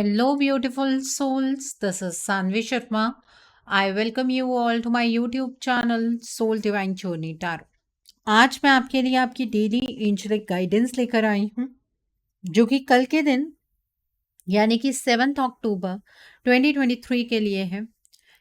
Hello, beautiful souls. This is Sanvi Sharma. I welcome you all to my YouTube channel Soul Divine Journey Tarot. आज मैं आपके लिए आपकी daily angelic guidance लेकर आई हूँ जो कि कल के दिन यानी कि 7 अक्टूबर 2023 के लिए है,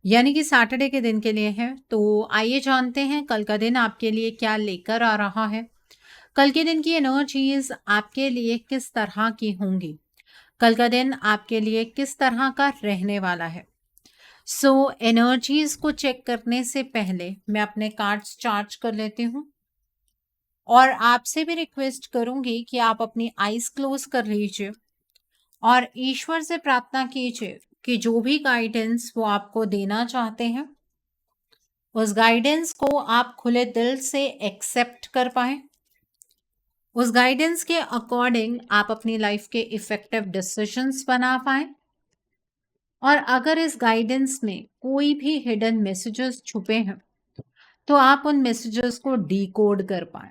यानी कि सैटरडे के दिन के लिए है। तो आइए जानते हैं कल का दिन आपके लिए क्या लेकर आ रहा है। कल के दिन की एनर्जीज आपके लिए किस तरह की होंगी, कल का दिन आपके लिए किस तरह का रहने वाला है। एनर्जीज को चेक करने से पहले मैं अपने कार्ड्स चार्ज कर लेती हूँ और आपसे भी रिक्वेस्ट करूंगी कि आप अपनी आईज क्लोज कर लीजिए और ईश्वर से प्रार्थना कीजिए कि जो भी गाइडेंस वो आपको देना चाहते हैं उस गाइडेंस को आप खुले दिल से एक्सेप्ट कर पाए, उस गाइडेंस के अकॉर्डिंग आप अपनी लाइफ के इफेक्टिव डिसीजंस बना पाए और अगर इस गाइडेंस में कोई भी हिडन मैसेजेस छुपे हैं तो आप उन मैसेजेस को डिकोड कर पाए।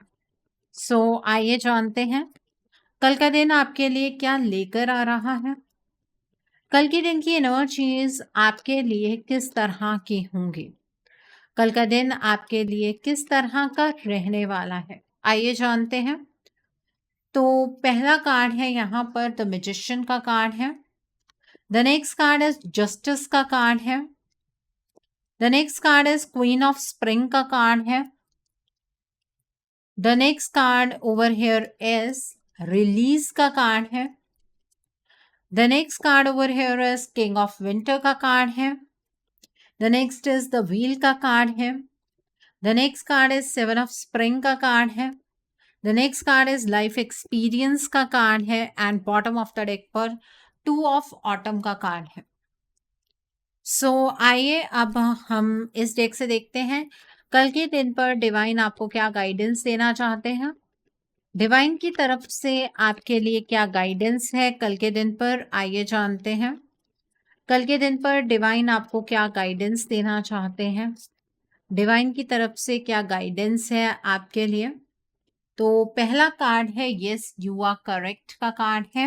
आइए जानते हैं कल का दिन आपके लिए क्या लेकर आ रहा है। कल के दिन की एनर्जीज आपके लिए किस तरह की होंगी, कल का दिन आपके लिए किस तरह का रहने वाला है, आइए जानते हैं। तो पहला कार्ड है यहाँ पर द मैजिशियन का कार्ड है। The next card is justice का कार्ड है। The next card is queen of spring का कार्ड है। The next card over here is release का कार्ड है। The next card over here is king of winter का card है। The next is the wheel का card है। The next card is seven of spring का card है। The next card is life experience का card है and bottom of the deck पर 2 of autumn का कार्ड है। आइए अब हम इस डेक से देखते हैं कल के दिन पर डिवाइन आपको क्या गाइडेंस देना चाहते हैं। डिवाइन की तरफ से आपके लिए क्या गाइडेंस है कल के दिन पर, आइए जानते हैं कल के दिन पर डिवाइन आपको क्या गाइडेंस देना चाहते हैं। डिवाइन की तरफ से क्या गाइडेंस है आपके लिए। तो पहला कार्ड है यस यू आर करेक्ट का कार्ड है।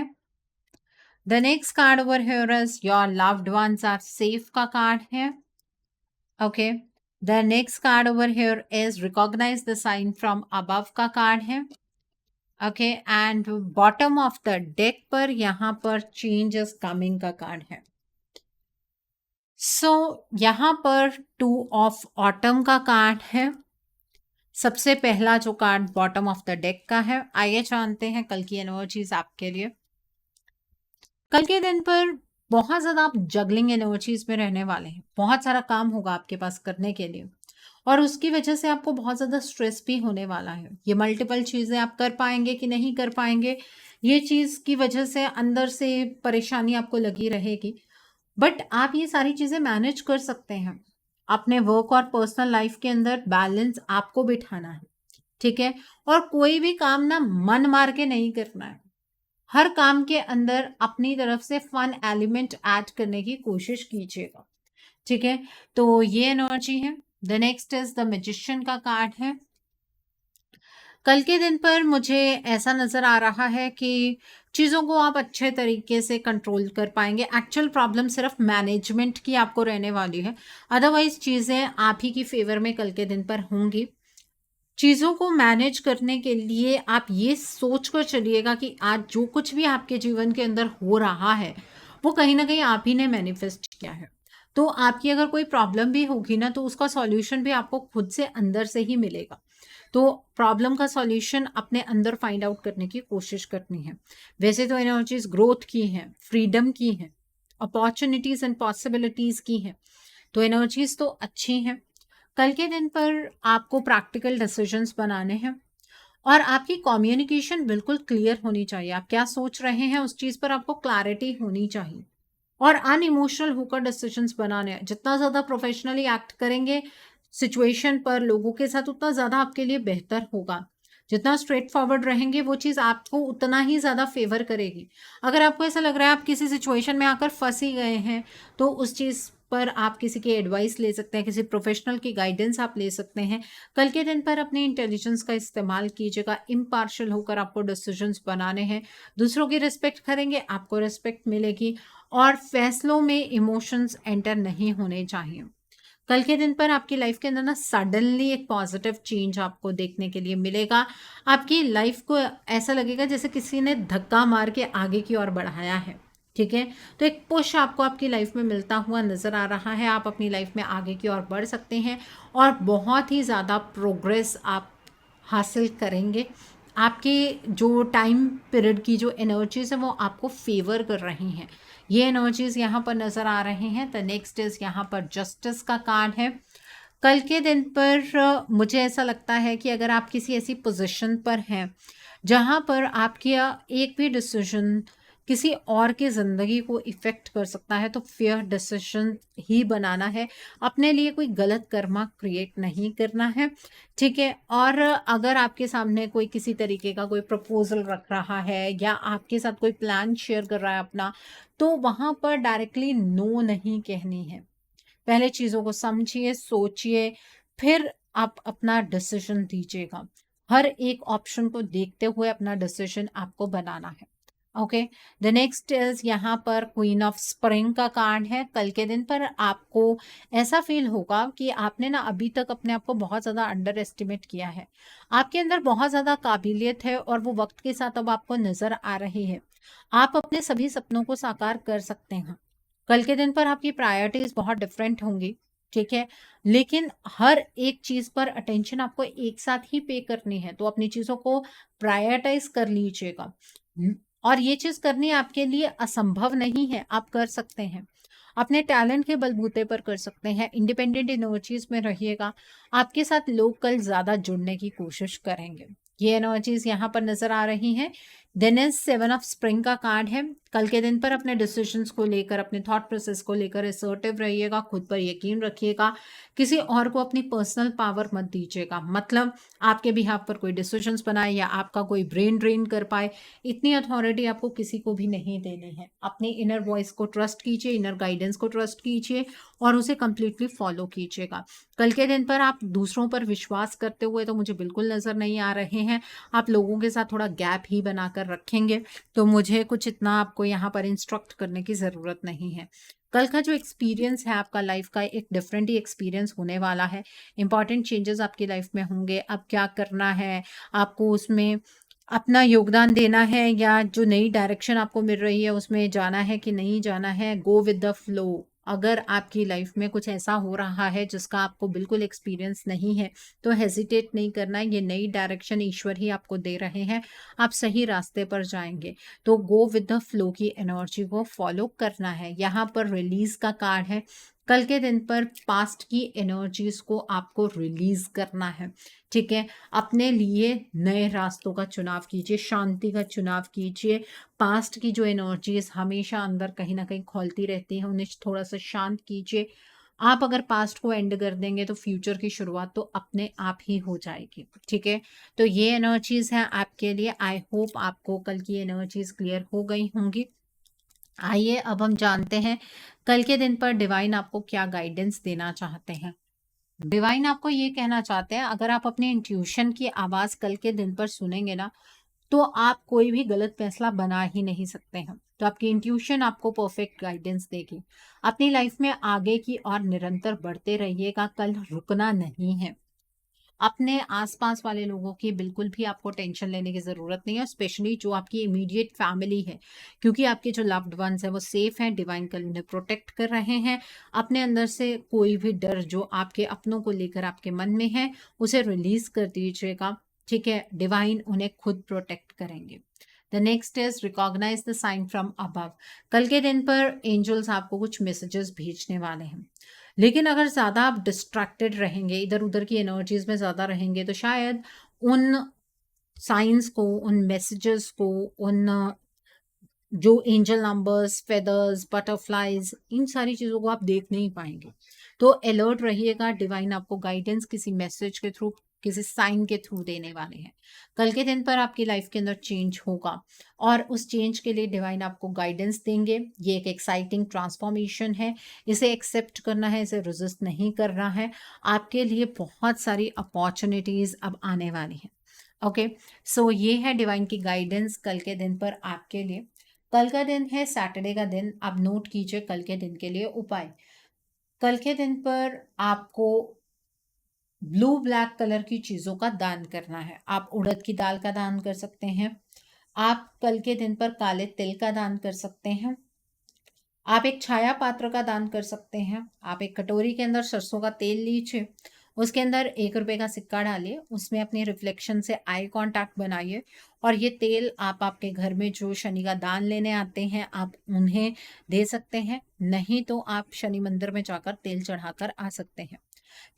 The next card over here is your loved ones are safe का कार्ड है। Okay, the next card over here is recognize the sign from above का कार्ड है। Okay, and bottom of the deck पर यहाँ पर change is coming का card है। यहाँ पर 2 ऑफ ऑटम का कार्ड है। सबसे पहला जो card bottom of the deck का है, आइए जानते हैं कल की एनर्जीज आपके लिए। कल के दिन पर बहुत ज्यादा आप जगलिंग एनर्जीज में रहने वाले हैं, बहुत सारा काम होगा आपके पास करने के लिए और उसकी वजह से आपको बहुत ज़्यादा स्ट्रेस भी होने वाला है। ये मल्टीपल चीज़ें आप कर पाएंगे कि नहीं कर पाएंगे, ये चीज़ की वजह से अंदर से परेशानी आपको लगी रहेगी, बट आप ये सारी चीज़ें मैनेज कर सकते हैं। अपने वर्क और पर्सनल लाइफ के अंदर बैलेंस आपको बिठाना है, ठीक है। और कोई भी काम ना मन मार के नहीं करना है, हर काम के अंदर अपनी तरफ से फन एलिमेंट ऐड करने की कोशिश कीजिएगा, ठीक है। तो ये एनर्जी है। The next is the magician का कार्ड है। कल के दिन पर मुझे ऐसा नजर आ रहा है कि चीज़ों को आप अच्छे तरीके से कंट्रोल कर पाएंगे। एक्चुअल प्रॉब्लम सिर्फ मैनेजमेंट की आपको रहने वाली है, अदरवाइज चीज़ें आप ही की फेवर में कल के दिन पर होंगी। चीज़ों को मैनेज करने के लिए आप ये सोच कर चलिएगा कि आज जो कुछ भी आपके जीवन के अंदर हो रहा है वो कहीं ना कहीं आप ही ने मैनिफेस्ट किया है। तो आपकी अगर कोई प्रॉब्लम भी होगी ना तो उसका सॉल्यूशन भी आपको खुद से अंदर से ही मिलेगा। तो प्रॉब्लम का सॉल्यूशन अपने अंदर फाइंड आउट करने की कोशिश करनी है। वैसे तो एनर्जीज ग्रोथ की हैं, फ्रीडम की हैं, अपॉर्चुनिटीज एंड पॉसिबिलिटीज की हैं, तो एनर्जीज तो अच्छी हैं। कल के दिन पर आपको प्रैक्टिकल डिसीजंस बनाने हैं और आपकी कम्युनिकेशन बिल्कुल क्लियर होनी चाहिए। आप क्या सोच रहे हैं उस चीज़ पर आपको क्लैरिटी होनी चाहिए और अनइमोशनल होकर डिसीजंस बनाने हैं। जितना ज़्यादा प्रोफेशनली एक्ट करेंगे सिचुएशन पर लोगों के साथ उतना ज़्यादा आपके लिए बेहतर होगा। जितना स्ट्रेट फॉरवर्ड रहेंगे वो चीज़ आपको उतना ही ज़्यादा फेवर करेगी। अगर आपको ऐसा लग रहा है आप किसी सिचुएशन में आकर फंस ही गए हैं तो उस चीज़ पर आप किसी की एडवाइस ले सकते हैं, किसी प्रोफेशनल की गाइडेंस आप ले सकते हैं। कल के दिन पर अपने इंटेलिजेंस का इस्तेमाल कीजिएगा, इम्पार्शियल होकर आपको डिसीजंस बनाने हैं। दूसरों की रिस्पेक्ट करेंगे, आपको रिस्पेक्ट मिलेगी और फैसलों में इमोशंस एंटर नहीं होने चाहिए। कल के दिन पर आपकी लाइफ के अंदर ना सडनली एक पॉजिटिव चेंज आपको देखने के लिए मिलेगा। आपकी लाइफ को ऐसा लगेगा जैसे किसी ने धक्का मार के आगे की ओर बढ़ाया है, ठीक है। तो एक पुश आपको आपकी लाइफ में मिलता हुआ नज़र आ रहा है। आप अपनी लाइफ में आगे की ओर बढ़ सकते हैं और बहुत ही ज़्यादा प्रोग्रेस आप हासिल करेंगे। आपके जो टाइम पीरियड की जो एनर्जीज है वो आपको फेवर कर रही हैं। ये एनर्जीज यहाँ पर नज़र आ रहे हैं। द नेक्स्ट इज यहाँ पर जस्टिस का कार्ड है। कल के दिन पर मुझे ऐसा लगता है कि अगर आप किसी ऐसी पोजीशन पर हैं जहाँ पर आपकी एक भी डिसीजन किसी और की ज़िंदगी को इफ़ेक्ट कर सकता है, तो फेयर डिसीजन ही बनाना है। अपने लिए कोई गलत कर्मा क्रिएट नहीं करना है, ठीक है। और अगर आपके सामने कोई किसी तरीके का कोई प्रपोजल रख रहा है या आपके साथ कोई प्लान शेयर कर रहा है अपना, तो वहाँ पर डायरेक्टली नो नहीं कहनी है। पहले चीज़ों को समझिए, सोचिए, फिर आप अपना डिसीजन दीजिएगा। हर एक ऑप्शन को देखते हुए अपना डिसीजन आपको बनाना है। ओके, द नेक्स्ट इज यहाँ पर क्वीन ऑफ स्प्रिंग का कार्ड है। कल के दिन पर आपको ऐसा फील होगा कि आपने ना अभी तक अपने आप को बहुत ज़्यादा अंडर एस्टिमेट किया है। आपके अंदर बहुत ज़्यादा काबिलियत है और वो वक्त के साथ अब आपको नज़र आ रही है। आप अपने सभी सपनों को साकार कर सकते हैं। कल के दिन पर आपकी प्रायोरिटीज बहुत डिफरेंट होंगी, ठीक है। लेकिन हर एक चीज पर अटेंशन आपको एक साथ ही पे करनी है, तो अपनी चीजों को प्रायोरिटाइज कर लीजिएगा। और ये चीज करनी आपके लिए असंभव नहीं है, आप कर सकते हैं। अपने टैलेंट के बलबूते पर कर सकते हैं। इंडिपेंडेंट एनर्जीज में रहिएगा। आपके साथ लोग कल ज्यादा जुड़ने की कोशिश करेंगे। ये एनर्जीज यहाँ पर नजर आ रही हैं। देन इज 7 ऑफ स्प्रिंग का कार्ड है। कल के दिन पर अपने डिसीजंस को लेकर, अपने थॉट प्रोसेस को लेकर असर्टिव रहिएगा, खुद पर यकीन रखिएगा। किसी और को अपनी पर्सनल पावर मत दीजिएगा। मतलब आपके बिहाफ पर कोई डिसीजंस बनाए या आपका कोई ब्रेन ड्रेन कर पाए, इतनी अथॉरिटी आपको किसी को भी नहीं देनी है। अपनी इनर वॉइस को ट्रस्ट कीजिए, इनर गाइडेंस को ट्रस्ट कीजिए और उसे कंप्लीटली फॉलो कीजिएगा। कल के दिन पर आप दूसरों पर विश्वास करते हुए तो मुझे बिल्कुल नज़र नहीं आ रहे हैं। आप लोगों के साथ थोड़ा गैप ही बनाकर रखेंगे, तो मुझे कुछ इतना आपको यहाँ पर इंस्ट्रक्ट करने की ज़रूरत नहीं है। कल का जो एक्सपीरियंस है आपका लाइफ का, एक डिफरेंट ही एक्सपीरियंस होने वाला है। इंपॉर्टेंट चेंजेस आपकी लाइफ में होंगे। अब क्या करना है आपको, उसमें अपना योगदान देना है या जो नई डायरेक्शन आपको मिल रही है उसमें जाना है कि नहीं जाना है, गो विद द फ्लो। अगर आपकी लाइफ में कुछ ऐसा हो रहा है जिसका आपको बिल्कुल एक्सपीरियंस नहीं है, तो हेजिटेट नहीं करना है। ये नई डायरेक्शन ईश्वर ही आपको दे रहे हैं, आप सही रास्ते पर जाएंगे। तो गो विद द फ्लो की एनर्जी को फॉलो करना है। यहाँ पर रिलीज का कार्ड है। कल के दिन पर पास्ट की एनर्जीज को आपको रिलीज करना है, ठीक है। अपने लिए नए रास्तों का चुनाव कीजिए, शांति का चुनाव कीजिए। पास्ट की जो एनर्जीज हमेशा अंदर कहीं ना कहीं खौलती रहती हैं, उन्हें थोड़ा सा शांत कीजिए। आप अगर पास्ट को एंड कर देंगे तो फ्यूचर की शुरुआत तो अपने आप ही हो जाएगी, ठीक है। तो ये एनर्जीज हैं आपके लिए। आई होप आपको कल की एनर्जीज क्लियर हो गई होंगी। आइए अब हम जानते हैं कल के दिन पर डिवाइन आपको क्या गाइडेंस देना चाहते हैं। डिवाइन आपको ये कहना चाहते हैं, अगर आप अपने इंट्यूशन की आवाज़ कल के दिन पर सुनेंगे ना, तो आप कोई भी गलत फैसला बना ही नहीं सकते हैं। तो आपकी इंट्यूशन आपको परफेक्ट गाइडेंस देगी। अपनी लाइफ में आगे की और निरंतर बढ़ते रहिएगा, कल रुकना नहीं है। अपने आसपास वाले लोगों की बिल्कुल भी आपको टेंशन लेने की ज़रूरत नहीं है, स्पेशली जो आपकी इमीडिएट फैमिली है, क्योंकि आपके जो लव्ड वंस हैं वो सेफ हैं। डिवाइन कल उन्हें प्रोटेक्ट कर रहे हैं। अपने अंदर से कोई भी डर जो आपके अपनों को लेकर आपके मन में है, उसे रिलीज कर दीजिएगा, ठीक है। डिवाइन उन्हें खुद प्रोटेक्ट करेंगे। The next is recognize the sign from above. कल के दिन पर एंजल्स आपको कुछ मैसेजेस भेजने वाले हैं, लेकिन अगर ज़्यादा आप डिस्ट्रैक्टेड रहेंगे, इधर उधर की एनर्जीज में ज़्यादा रहेंगे, तो शायद उन साइंस को, उन मैसेजेस को, उन जो एंजल नंबर्स, फेदर्स, बटरफ्लाइज, इन सारी चीज़ों को आप देख नहीं पाएंगे। तो अलर्ट रहिएगा। डिवाइन आपको गाइडेंस किसी मैसेज के थ्रू, किसी साइन के थ्रू देने वाले हैं। कल के दिन पर आपकी लाइफ के अंदर चेंज होगा और उस चेंज के लिए डिवाइन आपको गाइडेंस देंगे। ये एक एक्साइटिंग ट्रांसफॉर्मेशन है, इसे एक्सेप्ट करना है, इसे रेजिस्ट नहीं करना है। आपके लिए बहुत सारी अपॉर्चुनिटीज अब आने वाली हैं। ओके, सो ये है डिवाइन की गाइडेंस कल के दिन पर आपके लिए। कल का दिन है सैटरडे का दिन, आप नोट कीजिए कल के दिन के लिए उपाय। कल के दिन पर आपको ब्लू ब्लैक कलर की चीजों का दान करना है। आप उड़द की दाल का दान कर सकते हैं। आप कल के दिन पर काले तिल का दान कर सकते हैं। आप एक छाया पात्र का दान कर सकते हैं। आप एक कटोरी के अंदर सरसों का तेल लीजिए, उसके अंदर 1 रुपए का सिक्का डालिए, उसमें अपनी रिफ्लेक्शन से आई कांटेक्ट बनाइए और ये तेल आप आपके घर में जो शनि का दान लेने आते हैं आप उन्हें दे सकते हैं, नहीं तो आप शनि मंदिर में जाकर तेल चढ़ाकर आ सकते हैं।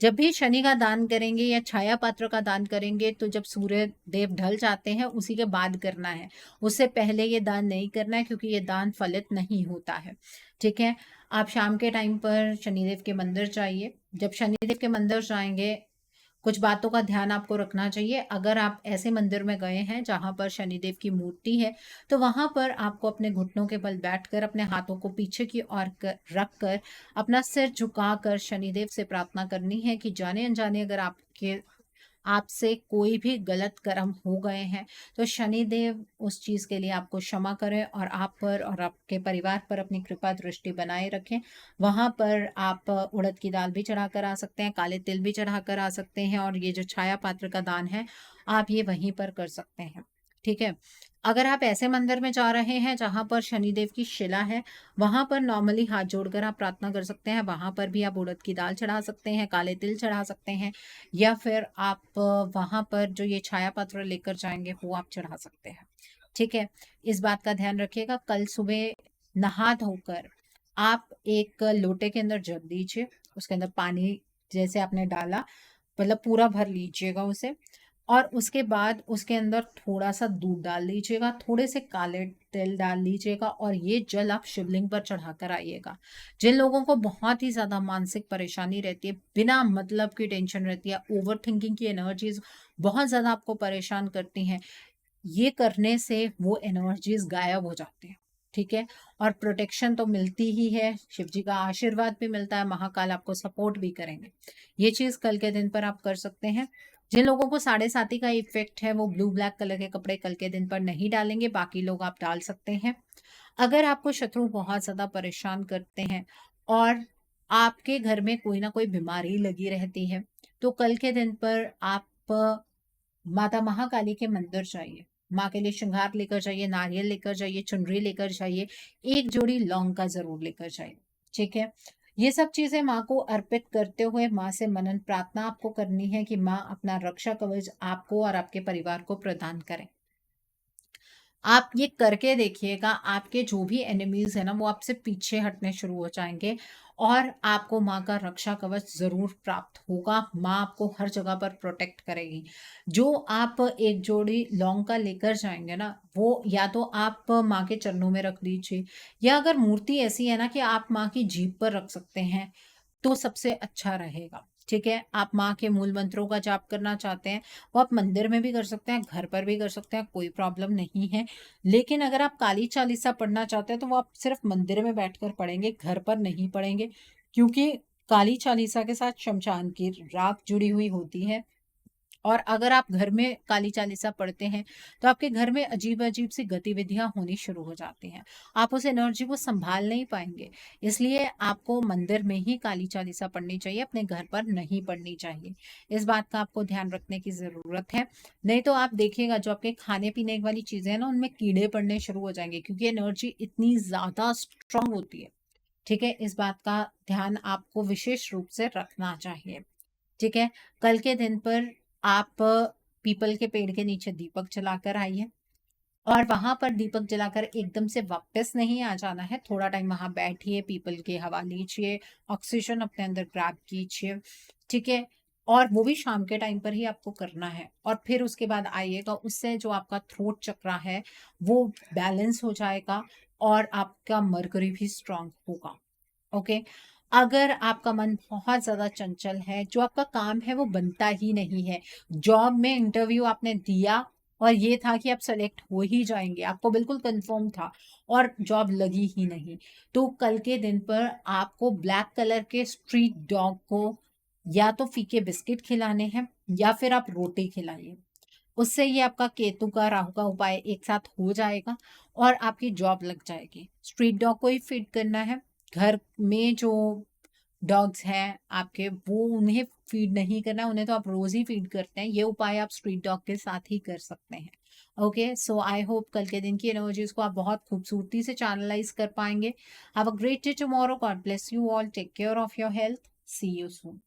जब भी शनि का दान करेंगे या छाया पात्र का दान करेंगे तो जब सूर्य देव ढल जाते हैं उसी के बाद करना है, उससे पहले ये दान नहीं करना है क्योंकि ये दान फलित नहीं होता है। ठीक है, आप शाम के टाइम पर शनिदेव के मंदिर जाइए। जब शनिदेव के मंदिर जाएंगे कुछ बातों का ध्यान आपको रखना चाहिए। अगर आप ऐसे मंदिर में गए हैं जहां पर शनिदेव की मूर्ति है तो वहां पर आपको अपने घुटनों के बल बैठकर अपने हाथों को पीछे की ओर रख कर अपना सिर झुकाकर शनिदेव से प्रार्थना करनी है कि जाने अनजाने अगर आपसे कोई भी गलत कर्म हो गए हैं तो शनिदेव उस चीज के लिए आपको क्षमा करें और आप पर और आपके परिवार पर अपनी कृपा दृष्टि बनाए रखें। वहां पर आप उड़द की दाल भी चढ़ाकर आ सकते हैं, काले तिल भी चढ़ाकर आ सकते हैं और ये जो छाया पात्र का दान है आप ये वहीं पर कर सकते हैं। ठीक है, अगर आप ऐसे मंदिर में जा रहे हैं जहां पर शनिदेव की शिला है, वहां पर नॉर्मली हाथ जोड़कर आप प्रार्थना कर सकते हैं। वहां पर भी आप उड़द की दाल चढ़ा सकते हैं, काले तिल चढ़ा सकते हैं या फिर आप वहां पर जो ये छाया पत्र लेकर जाएंगे वो आप चढ़ा सकते हैं। ठीक है, इस बात का ध्यान रखिएगा। कल सुबह नहा धोकर आप एक लोटे के अंदर जग दीजिए, उसके अंदर पानी जैसे आपने डाला मतलब पूरा भर लीजिएगा उसे और उसके बाद उसके अंदर थोड़ा सा दूध डाल लीजिएगा, थोड़े से काले तिल डाल लीजिएगा और ये जल आप शिवलिंग पर चढ़ाकर आइएगा। जिन लोगों को बहुत ही ज्यादा मानसिक परेशानी रहती है, बिना मतलब की टेंशन रहती है, ओवर थिंकिंग की एनर्जीज बहुत ज्यादा आपको परेशान करती हैं, ये करने से वो एनर्जीज गायब हो जाती हैं। ठीक है, और प्रोटेक्शन तो मिलती ही है, शिव जी का आशीर्वाद भी मिलता है, महाकाल आपको सपोर्ट भी करेंगे। ये चीज कल के दिन पर आप कर सकते हैं। जिन लोगों को साढ़े साती का इफेक्ट है वो ब्लू ब्लैक कलर के कपड़े कल के दिन पर नहीं डालेंगे, बाकी लोग आप डाल सकते हैं। अगर आपको शत्रु बहुत ज्यादा परेशान करते हैं और आपके घर में कोई ना कोई बीमारी लगी रहती है तो कल के दिन पर आप माता महाकाली के मंदिर जाइए, माँ के लिए श्रृंगार लेकर जाइए, नारियल लेकर जाइए, चुनरी लेकर जाइए, एक जोड़ी लौंग का जरूर लेकर जाइए। ठीक है, ये सब चीजें माँ को अर्पित करते हुए माँ से मनन प्रार्थना आपको करनी है कि माँ अपना रक्षा कवच आपको और आपके परिवार को प्रदान करें। आप ये करके देखिएगा, आपके जो भी एनिमीज है ना वो आपसे पीछे हटने शुरू हो जाएंगे और आपको माँ का रक्षा कवच जरूर प्राप्त होगा। माँ आपको हर जगह पर प्रोटेक्ट करेगी। जो आप एक जोड़ी लौंग का लेकर जाएंगे ना वो या तो आप माँ के चरणों में रख दीजिए या अगर मूर्ति ऐसी है ना कि आप माँ की जीभ पर रख सकते हैं तो सबसे अच्छा रहेगा। ठीक है, आप माँ के मूल मंत्रों का जाप करना चाहते हैं वो आप मंदिर में भी कर सकते हैं, घर पर भी कर सकते हैं, कोई प्रॉब्लम नहीं है। लेकिन अगर आप काली चालीसा पढ़ना चाहते हैं तो वो आप सिर्फ मंदिर में बैठकर पढ़ेंगे, घर पर नहीं पढ़ेंगे, क्योंकि काली चालीसा के साथ शमशान की राख जुड़ी हुई होती है। और अगर आप घर में काली चालीसा पढ़ते हैं तो आपके घर में अजीब अजीब सी गतिविधियां होनी शुरू हो जाती हैं, आप उस एनर्जी को संभाल नहीं पाएंगे। इसलिए आपको मंदिर में ही काली चालीसा पढ़नी चाहिए, अपने घर पर नहीं पढ़नी चाहिए। इस बात का आपको ध्यान रखने की जरूरत है। नहीं तो आप देखिएगा जो आपके खाने पीने वाली चीजें हैं ना उनमें कीड़े पड़ने शुरू हो जाएंगे क्योंकि एनर्जी इतनी ज्यादा स्ट्रांग होती है। ठीक है, इस बात का ध्यान आपको विशेष रूप से रखना चाहिए। ठीक है, कल के दिन पर आप पीपल के पेड़ के नीचे दीपक जलाकर आइए और वहां पर दीपक जलाकर एकदम से वापस नहीं आ जाना है, थोड़ा टाइम वहां बैठिए, पीपल की हवा लीजिए, ऑक्सीजन अपने अंदर ग्रैब कीजिए। ठीक है, और वो भी शाम के टाइम पर ही आपको करना है और फिर उसके बाद आइएगा, उससे जो आपका थ्रोट चक्रा है वो बैलेंस हो जाएगा और आपका मरकरी भी स्ट्रांग होगा। ओके, अगर आपका मन बहुत ज्यादा चंचल है, जो आपका काम है वो बनता ही नहीं है, जॉब में इंटरव्यू आपने दिया और ये था कि आप सेलेक्ट हो ही जाएंगे, आपको बिल्कुल कंफर्म था और जॉब लगी ही नहीं, तो कल के दिन पर आपको ब्लैक कलर के स्ट्रीट डॉग को या तो फीके बिस्किट खिलाने हैं या फिर आप रोटी खिलाइए। उससे ये आपका केतु का राहु का उपाय एक साथ हो जाएगा और आपकी जॉब लग जाएगी। स्ट्रीट डॉग को ही फीड करना है। घर में जो डॉग्स हैं आपके, वो उन्हें फीड नहीं करना, उन्हें तो आप रोज ही फीड करते हैं। ये उपाय आप स्ट्रीट डॉग के साथ ही कर सकते हैं। ओके, सो आई होप कल के दिन की एनर्जीज को आप बहुत खूबसूरती से चैनलाइज कर पाएंगे। Have a great day tomorrow. God bless you all. Take care of your health. See you soon.